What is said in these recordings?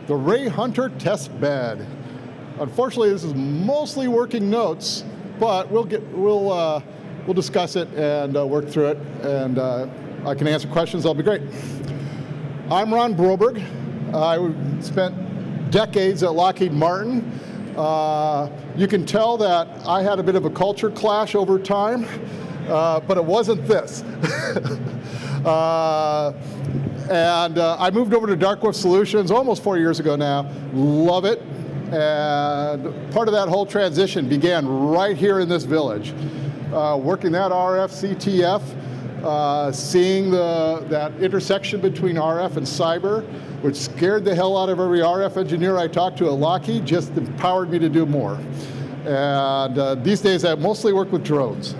the Rayhunter Testbed. Unfortunately, this is mostly working notes, but we'll discuss it and work through it, and I can answer questions. That'll be great. I'm Ron Broberg. I spent decades at Lockheed Martin. You can tell that I had a bit of a culture clash over time, but it wasn't this. I moved over to Dark Wolf Solutions almost 4 years ago now. Love it. And part of that whole transition began right here in this village. Working that RF CTF, seeing that intersection between RF and cyber, which scared the hell out of every RF engineer I talked to at Lockheed, just empowered me to do more. And these days I mostly work with drones.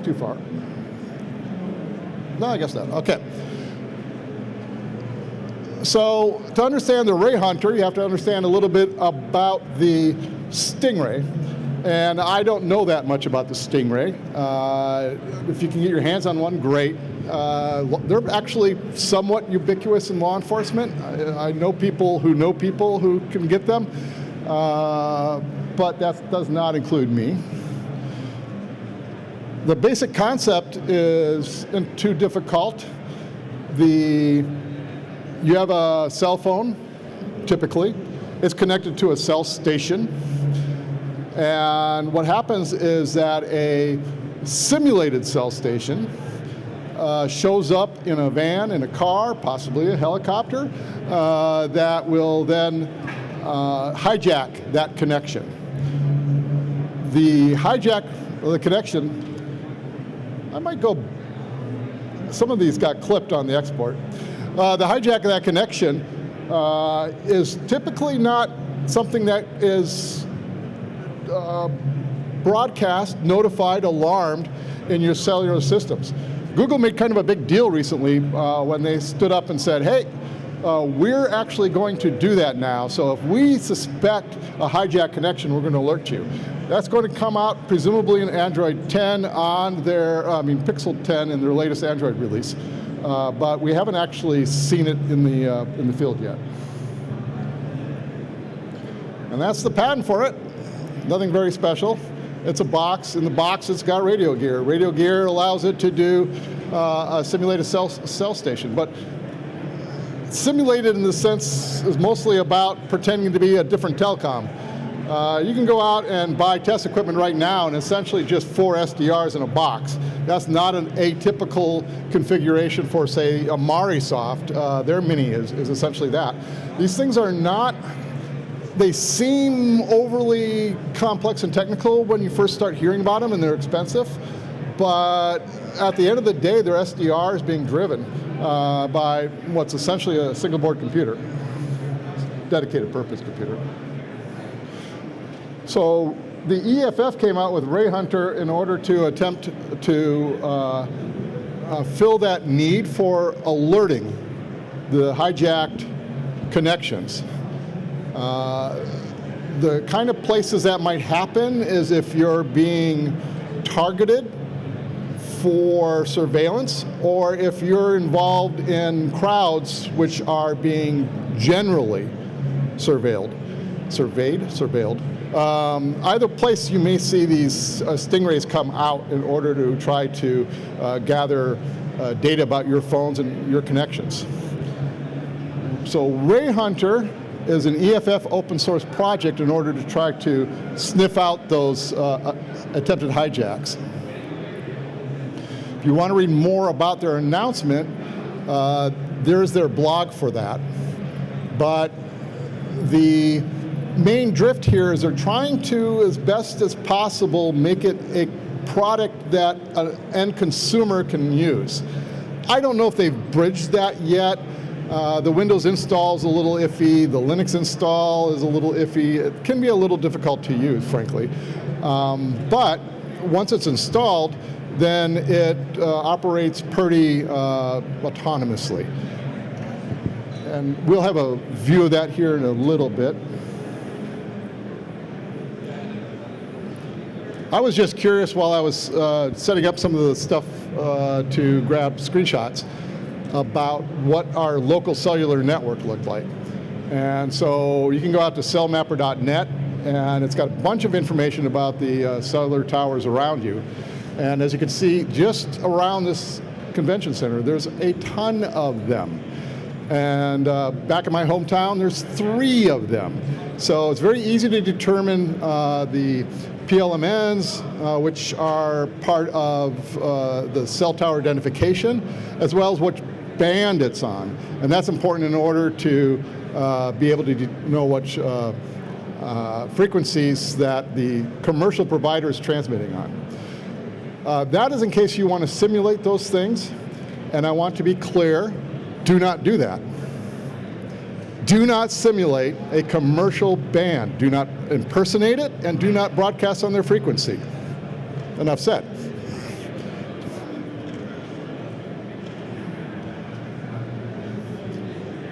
Too far. No, I guess not. Okay. So to understand the Rayhunter, you have to understand a little bit about the Stingray. And I don't know that much about the Stingray. If you can get your hands on one, great. They're actually somewhat ubiquitous in law enforcement. I know people who can get them, but that does not include me. The basic concept isn't too difficult. You have a cell phone, typically. It's connected to a cell station. And what happens is that a simulated cell station shows up in a van, in a car, possibly a helicopter, that will then hijack that connection. The hijack of the connection, I might go, some of these got clipped on the export. The hijack of that connection is typically not something that is broadcast, notified, alarmed in your cellular systems. Google made kind of a big deal recently when they stood up and said, hey, we're actually going to do that now. So if we suspect a hijack connection, we're going to alert you. That's going to come out presumably in Android 10 on their, Pixel 10 in their latest Android release. But we haven't actually seen it in the field yet. And that's the patent for it. Nothing very special. It's a box. In the box, it's got radio gear. Radio gear allows it to do a simulated cell station. But simulated in the sense is mostly about pretending to be a different telecom. You can go out and buy test equipment right now and essentially just 4 SDRs in a box. That's not an atypical configuration for, say, a Marisoft. Their Mini is essentially that. These things are not, they seem overly complex and technical when you first start hearing about them, and they're expensive. But at the end of the day, their SDR is being driven by what's essentially a single board computer, dedicated purpose computer. So the EFF came out with Rayhunter in order to attempt to fill that need for alerting the hijacked connections. The kind of places that might happen is if you're being targeted for surveillance, or if you're involved in crowds which are being generally surveilled. Either place you may see these Stingrays come out in order to try to gather data about your phones and your connections. So Rayhunter is an EFF open source project in order to try to sniff out those attempted hijacks. If you want to read more about their announcement, there's their blog for that. But the main drift here is they're trying to, as best as possible, make it a product that an end consumer can use. I don't know if they've bridged that yet. The Windows install is a little iffy. The Linux install is a little iffy. It can be a little difficult to use, frankly. But once it's installed, then it operates pretty autonomously. And we'll have a view of that here in a little bit. I was just curious while I was setting up some of the stuff to grab screenshots about what our local cellular network looked like. And so you can go out to cellmapper.net, and it's got a bunch of information about the cellular towers around you. And as you can see, just around this convention center, there's a ton of them. And back in my hometown, there's 3 of them. So it's very easy to determine the PLMNs, which are part of the cell tower identification, as well as which band it's on. And that's important in order to be able to know which frequencies that the commercial provider is transmitting on. That is in case you want to simulate those things. And I want to be clear, do not do that. Do not simulate a commercial band. Do not impersonate it, and do not broadcast on their frequency. Enough said.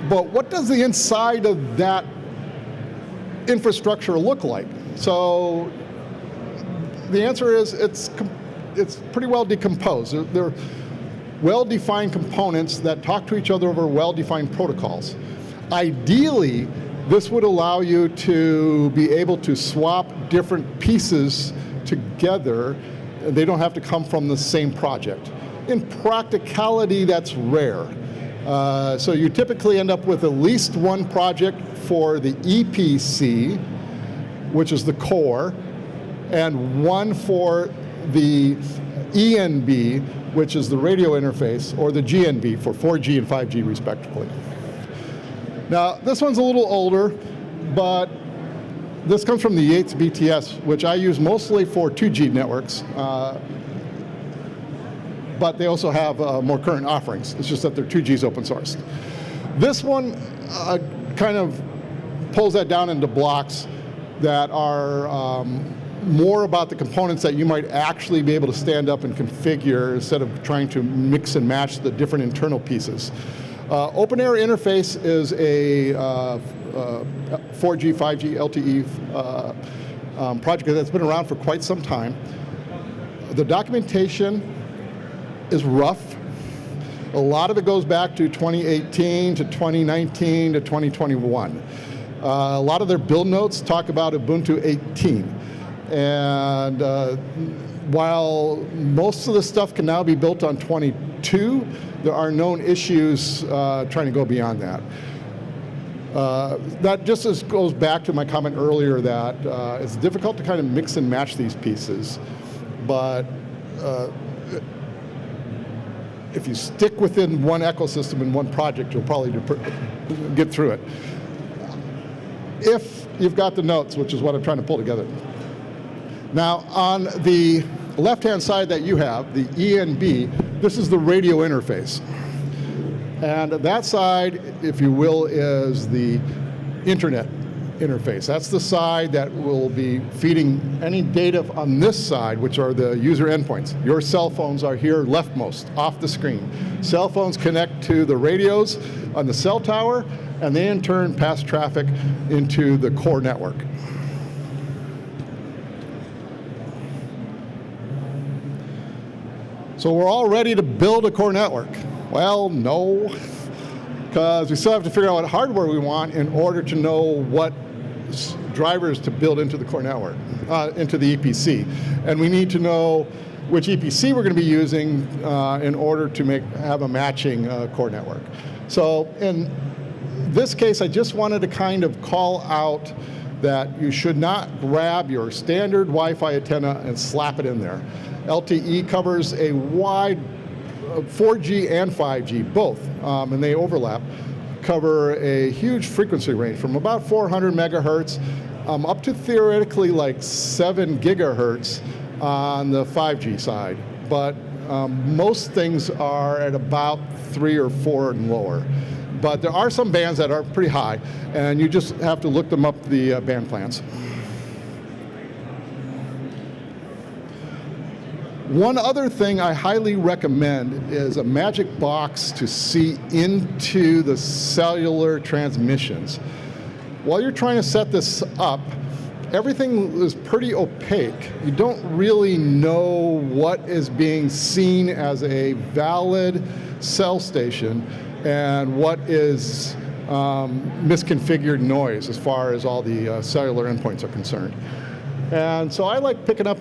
But what does the inside of that infrastructure look like? So the answer is it's pretty well decomposed. They're well-defined components that talk to each other over well-defined protocols. Ideally, this would allow you to be able to swap different pieces together. They don't have to come from the same project. In practicality, that's rare. So you typically end up with at least one project for the EPC, which is the core, and one for the ENB, which is the radio interface, or the GNB for 4G and 5G respectively. Now, this one's a little older, but this comes from the Yates BTS, which I use mostly for 2G networks, but they also have more current offerings. It's just that their 2G is open sourced. This one kind of pulls that down into blocks that are more about the components that you might actually be able to stand up and configure instead of trying to mix and match the different internal pieces. Open Air Interface is a 4G, 5G, LTE project that's been around for quite some time. The documentation is rough. A lot of it goes back to 2018 to 2019 to 2021. A lot of their build notes talk about Ubuntu 18. And while most of the stuff can now be built on 22, there are known issues trying to go beyond that. That just goes back to my comment earlier that it's difficult to kind of mix and match these pieces, but if you stick within one ecosystem and one project, you'll probably get through it. If you've got the notes, which is what I'm trying to pull together. Now, on the left-hand side that you have, the ENB, this is the radio interface. And that side, if you will, is the internet interface. That's the side that will be feeding any data on this side, which are the user endpoints. Your cell phones are here leftmost, off the screen. Cell phones connect to the radios on the cell tower, and they in turn pass traffic into the core network. So we're all ready to build a core network. Well, no, because we still have to figure out what hardware we want in order to know what drivers to build into the core network, into the EPC. And we need to know which EPC we're going to be using in order to have a matching core network. So in this case, I just wanted to kind of call out that you should not grab your standard Wi-Fi antenna and slap it in there. LTE covers a wide 4G and 5G, both, and they overlap, cover a huge frequency range from about 400 megahertz up to theoretically like 7 gigahertz on the 5G side. But most things are at about 3 or 4 and lower. But there are some bands that are pretty high, and you just have to look them up the band plans. One other thing I highly recommend is a magic box to see into the cellular transmissions. While you're trying to set this up, everything is pretty opaque. You don't really know what is being seen as a valid cell station and what is misconfigured noise as far as all the cellular endpoints are concerned. And so I like picking up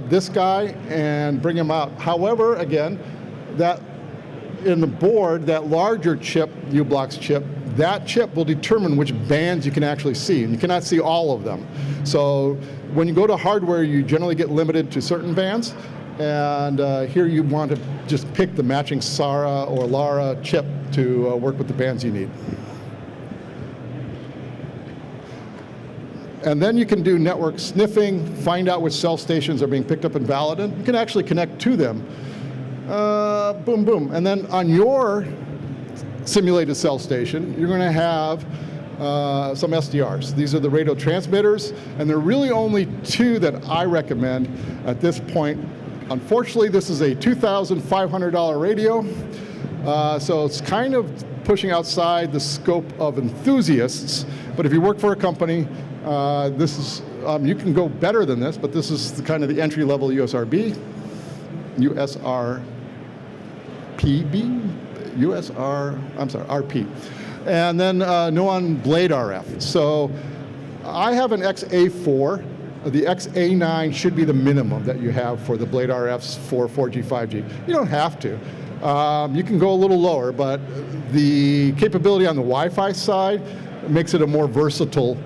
this guy and bring him out. However, again, that in the board, that larger chip, U-Blox chip, that chip will determine which bands you can actually see, and you cannot see all of them. So when you go to hardware, you generally get limited to certain bands, and here you want to just pick the matching SARA or LARA chip to work with the bands you need. And then you can do network sniffing, find out which cell stations are being picked up and validated. You can actually connect to them. Boom, boom. And then on your simulated cell station, you're going to have some SDRs. These are the radio transmitters, and there are really only two that I recommend at this point. Unfortunately, this is a $2,500 radio, so it's kind of pushing outside the scope of enthusiasts. But if you work for a company, this is you can go better than this, but this is the kind of the entry-level USRP, RP. And then no-on blade RF. So I have an XA4. The XA9 should be the minimum that you have for the blade RFs for 4G, 5G. You don't have to. You can go a little lower, but the capability on the Wi-Fi side makes it a more versatile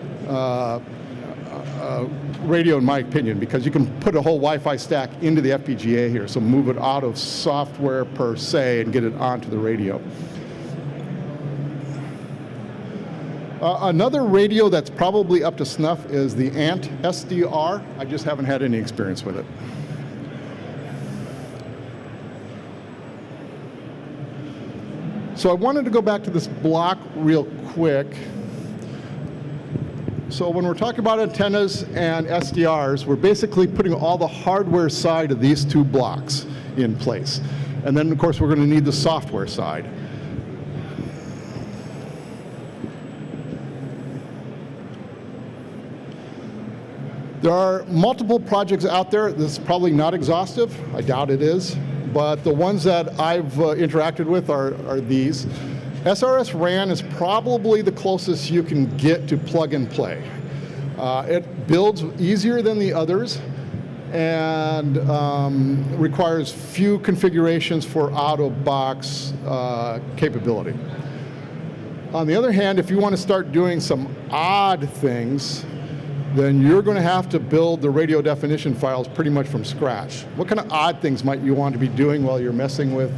radio, in my opinion, because you can put a whole Wi-Fi stack into the FPGA here, so move it out of software per se and get it onto the radio. Another radio that's probably up to snuff is the ANT SDR. I just haven't had any experience with it. So I wanted to go back to this block real quick. So when we're talking about antennas and SDRs, we're basically putting all the hardware side of these two blocks in place. And then, of course, we're going to need the software side. There are multiple projects out there. This is probably not exhaustive. I doubt it is. But the ones that I've interacted with are these. SRS RAN is probably the closest you can get to plug and play. It builds easier than the others and requires few configurations for out-of-box capability. On the other hand, if you want to start doing some odd things, then you're going to have to build the radio definition files pretty much from scratch. What kind of odd things might you want to be doing while you're messing with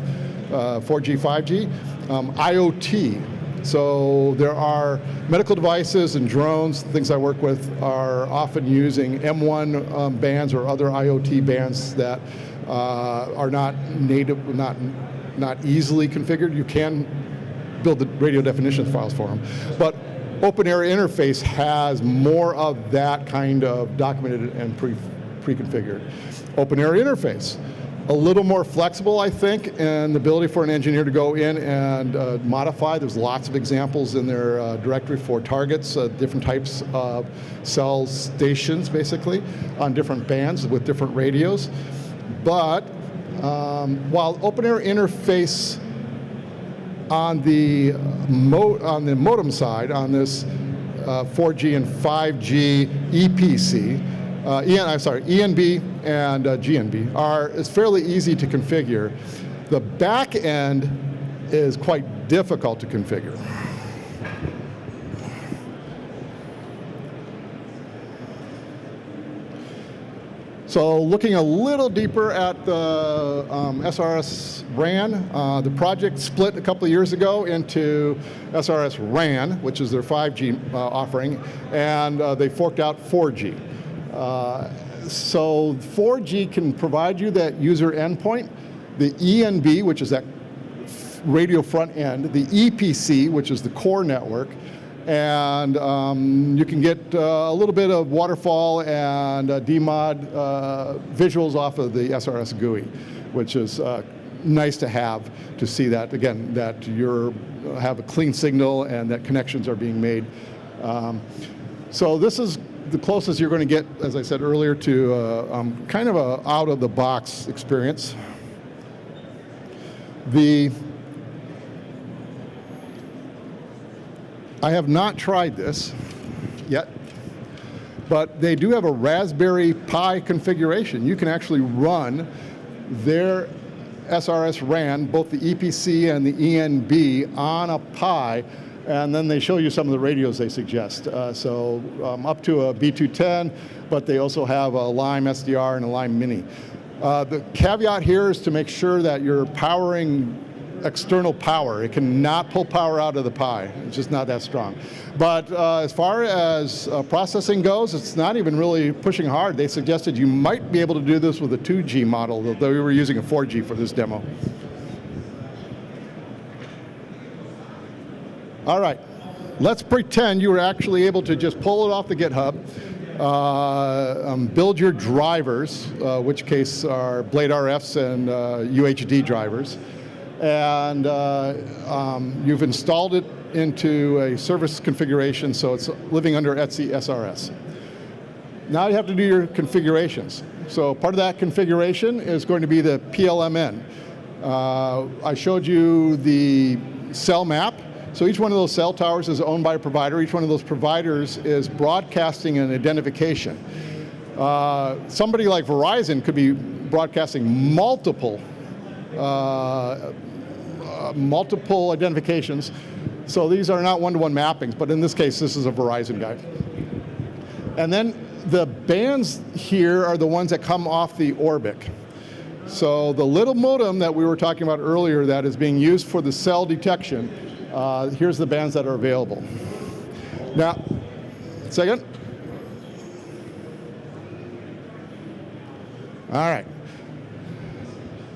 4G, 5G? IoT. So there are medical devices and drones, things I work with, are often using M1 bands or other IoT bands that are not native, not easily configured. You can build the radio definition files for them. But Open Air Interface has more of that kind of documented and pre-configured. Open Air Interface, a little more flexible, I think, and the ability for an engineer to go in and modify. There's lots of examples in their directory for targets, different types of cell stations, basically, on different bands with different radios. But while Open Air Interface on the modem side, on this 4G and 5G EPC, ENB and GNB is fairly easy to configure. The back end is quite difficult to configure. So looking a little deeper at the SRS RAN, the project split a couple of years ago into SRS RAN, which is their 5G offering, and they forked out 4G. So 4G can provide you that user endpoint, the ENB, which is that radio front end, the EPC, which is the core network, and you can get a little bit of waterfall and DMOD visuals off of the SRS GUI, which is nice to have to see that, again, that you have a clean signal and that connections are being made. So this is the closest you're going to get, as I said earlier, to kind of a out-of-the-box experience. I have not tried this yet, but they do have a Raspberry Pi configuration. You can actually run their SRS RAN, both the EPC and the ENB, on a Pi, and then they show you some of the radios they suggest. So up to a B210, but they also have a Lime SDR and a Lime Mini. The caveat here is to make sure that you're powering external power. It cannot pull power out of the Pi. It's just not that strong. But as far as processing goes, it's not even really pushing hard. They suggested you might be able to do this with a 2G model, though we were using a 4G for this demo. All right, let's pretend you were actually able to just pull it off the GitHub, build your drivers, which case are Blade RFs and UHD drivers, and you've installed it into a service configuration, so it's living under Etsy SRS. Now you have to do your configurations. So part of that configuration is going to be the PLMN. I showed you the cell map. So each one of those cell towers is owned by a provider. Each one of those providers is broadcasting an identification. Somebody like Verizon could be broadcasting multiple identifications. So these are not one-to-one mappings, but in this case, this is a Verizon guy. And then the bands here are the ones that come off the Orbic. So the little modem that we were talking about earlier that is being used for the cell detection, here's the bands that are available. Now, second. All right.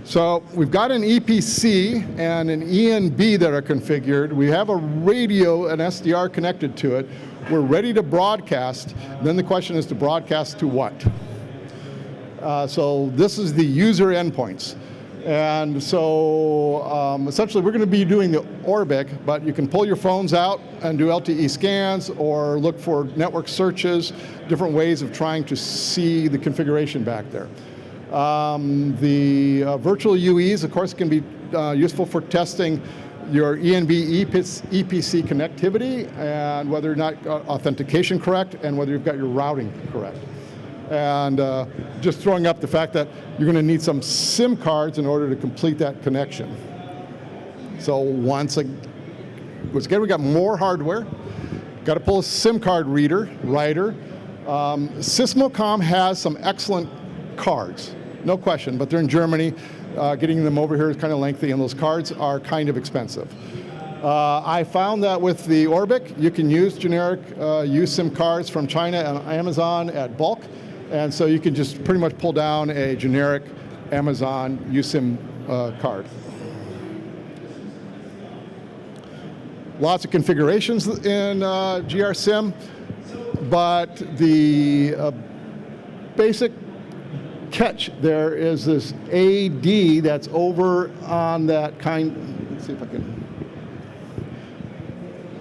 So we've got an EPC and an ENB that are configured. We have a radio, an SDR connected to it. We're ready to broadcast. Then the question is to broadcast to what? So this is the user endpoints. And so essentially we're going to be doing the Orbic, but you can pull your phones out and do LTE scans or look for network searches, different ways of trying to see the configuration back there. The virtual UEs, of course, can be useful for testing your ENB EPC connectivity and whether or not authentication correct and whether you've got your routing correct. And just throwing up the fact that you're going to need some SIM cards in order to complete that connection. So once again, we got more hardware. Got to pull a SIM card writer. Sysmocom has some excellent cards, no question, but they're in Germany. Getting them over here is kind of lengthy, and those cards are kind of expensive. I found that with the Orbic, you can use generic USIM cards from China and Amazon at bulk, and so you can just pretty much pull down a generic Amazon USIM card. Lots of configurations in GRSIM, but the basic catch there is this AD that's over on that kind. Let's see if I can.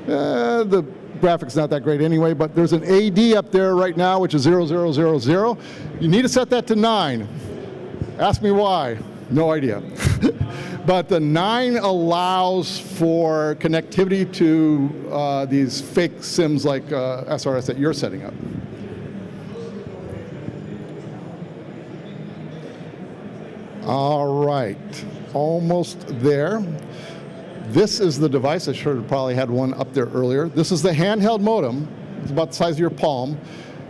The graphic's not that great anyway, but there's an AD up there right now, which is 0000. You need to set that to 9. Ask me why. No idea. But the 9 allows for connectivity to these fake SIMs like SRS that you're setting up. All right, almost there. This is the device. I should have probably had one up there earlier. This is the handheld modem. It's about the size of your palm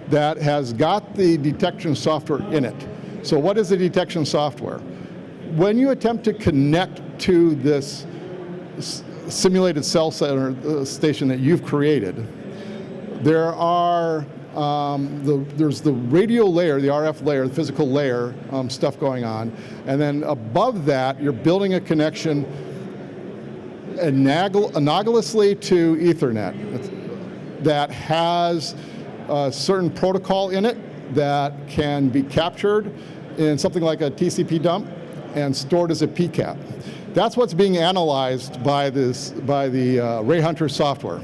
that has got the detection software in it. So what is the detection software? When you attempt to connect to this simulated cell center station that you've created, there are there's the radio layer, the RF layer, the physical layer stuff going on, and then above that you're building a connection analogously to Ethernet that has a certain protocol in it that can be captured in something like a TCP dump and stored as a PCAP. That's what's being analyzed by the Rayhunter software.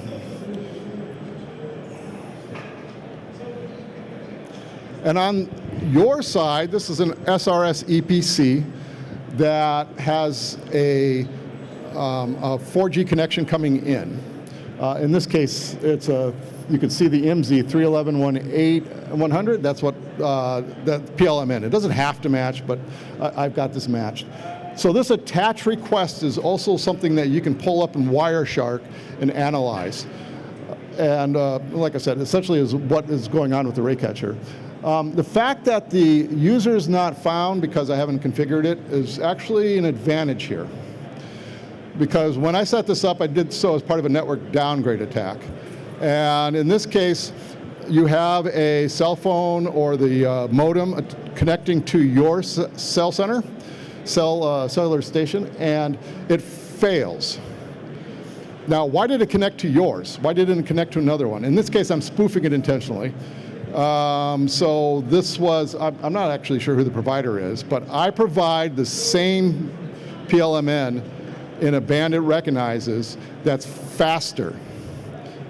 And on your side, this is an SRS EPC that has a 4G connection coming in. In this case, it's you can see the IMSI 311.100. That's what that PLMN. It doesn't have to match, but I've got this matched. So this attach request is also something that you can pull up in Wireshark and analyze. And like I said, essentially is what is going on with the Raycatcher. The fact that the user is not found because I haven't configured it is actually an advantage here. Because when I set this up, I did so as part of a network downgrade attack. And in this case, you have a cell phone or the modem connecting to your cellular station, and it fails. Now, why did it connect to yours? Why didn't it connect to another one? In this case, I'm spoofing it intentionally. So this was, I'm not actually sure who the provider is, but I provide the same PLMN in a band it recognizes that's faster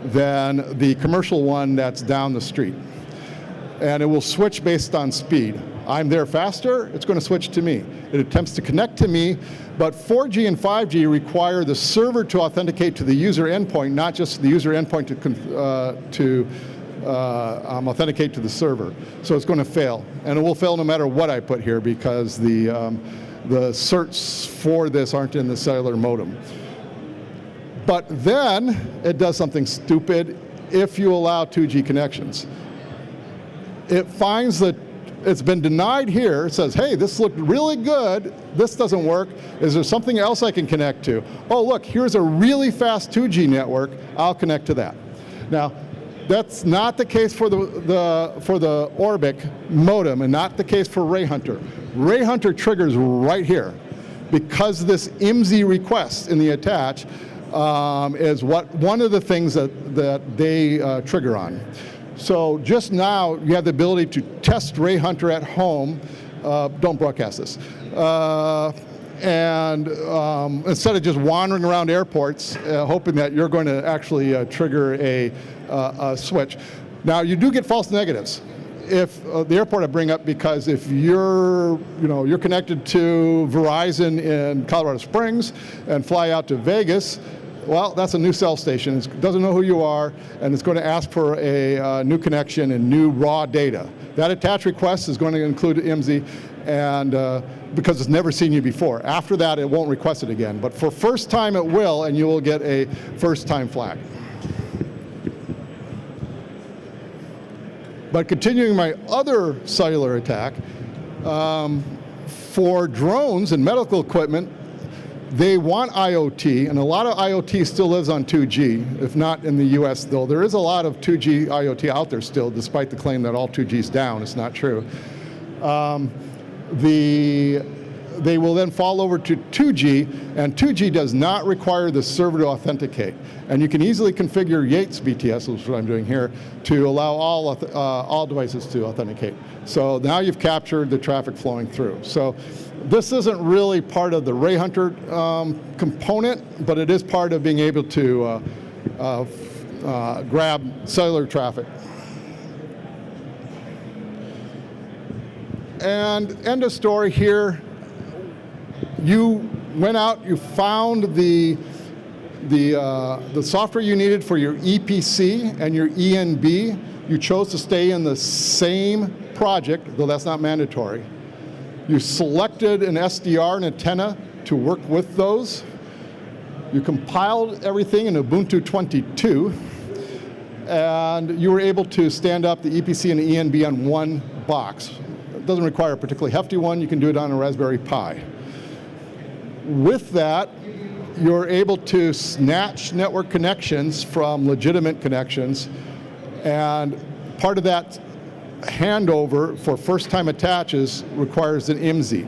than the commercial one that's down the street. And it will switch based on speed. I'm there faster, it's going to switch to me. It attempts to connect to me, but 4G and 5G require the server to authenticate to the user endpoint, not just the user endpoint to authenticate to the server. So it's going to fail. And it will fail no matter what I put here because the certs for this aren't in the cellular modem. But then it does something stupid if you allow 2G connections. It finds that it's been denied here. It says, hey, this looked really good. This doesn't work. Is there something else I can connect to? Oh, look, here's a really fast 2G network. I'll connect to that. Now, that's not the case for the Orbic modem and not the case for Rayhunter. Rayhunter triggers right here because this IMSI request in the attach is one of the things that they trigger on. So just now you have the ability to test Rayhunter at home. Don't broadcast this. And instead of just wandering around airports hoping that you're going to actually trigger a switch. Now you do get false negatives. If the airport I bring up because if you're connected to Verizon in Colorado Springs and fly out to Vegas, well, that's a new cell station. It doesn't know who you are, and it's going to ask for a new connection and new raw data. That attach request is going to include IMSI, and because it's never seen you before. After that, it won't request it again. But for first time, it will, and you will get a first time flag. But continuing my other cellular attack, for drones and medical equipment, they want IoT, and a lot of IoT still lives on 2G, if not in the US, though. There is a lot of 2G IoT out there still, despite the claim that all 2G is down. It's not true. They will then fall over to 2G, and 2G does not require the server to authenticate. And you can easily configure Yates BTS, which is what I'm doing here, to allow all devices to authenticate. So now you've captured the traffic flowing through. So this isn't really part of the Rayhunter component, but it is part of being able to grab cellular traffic. And end of story here. You went out, you found the software you needed for your EPC and your ENB. You chose to stay in the same project, though that's not mandatory. You selected an SDR and antenna to work with those. You compiled everything in Ubuntu 22, and you were able to stand up the EPC and the ENB on one box. It doesn't require a particularly hefty one. You can do it on a Raspberry Pi. With that, you're able to snatch network connections from legitimate connections, and part of that handover for first-time attaches requires an IMSI.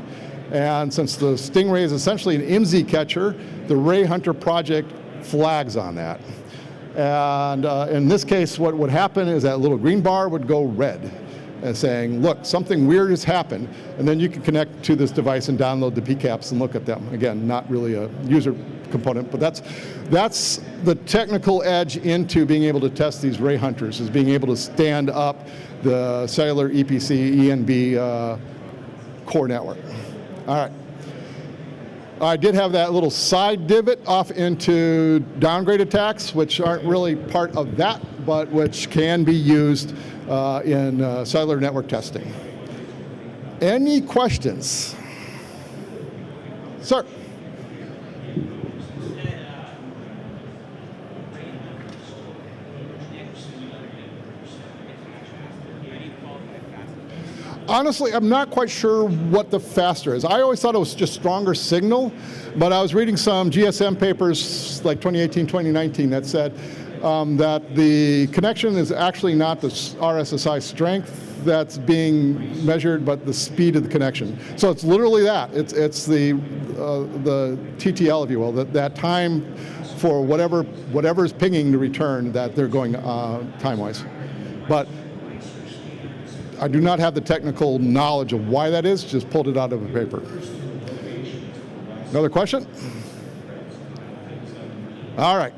And since the Stingray is essentially an IMSI catcher, the Rayhunter project flags on that. And in this case, what would happen is that little green bar would go red. and saying, look, something weird has happened, and then you can connect to this device and download the PCAPs and look at them. Again, not really a user component, but that's the technical edge into being able to test these Rayhunters, is being able to stand up the cellular EPC ENB core network. All right. I did have that little side divot off into downgrade attacks, which aren't really part of that, but which can be used in cellular network testing. Any questions? Sir? Honestly, I'm not quite sure what the faster is. I always thought it was just stronger signal, but I was reading some GSM papers like 2018, 2019 that said that the connection is actually not the RSSI strength that's being measured, but the speed of the connection. So it's literally that. It's the TTL, if you will, that time for whatever's pinging to return that they're going time-wise. But I do not have the technical knowledge of why that is, just pulled it out of a paper. Another question? All right.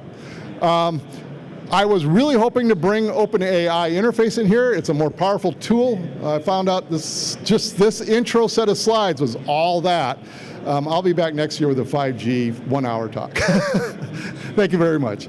I was really hoping to bring OpenAI interface in here. It's a more powerful tool. I found out just this intro set of slides was all that. I'll be back next year with a 5G 1-hour talk. Thank you very much.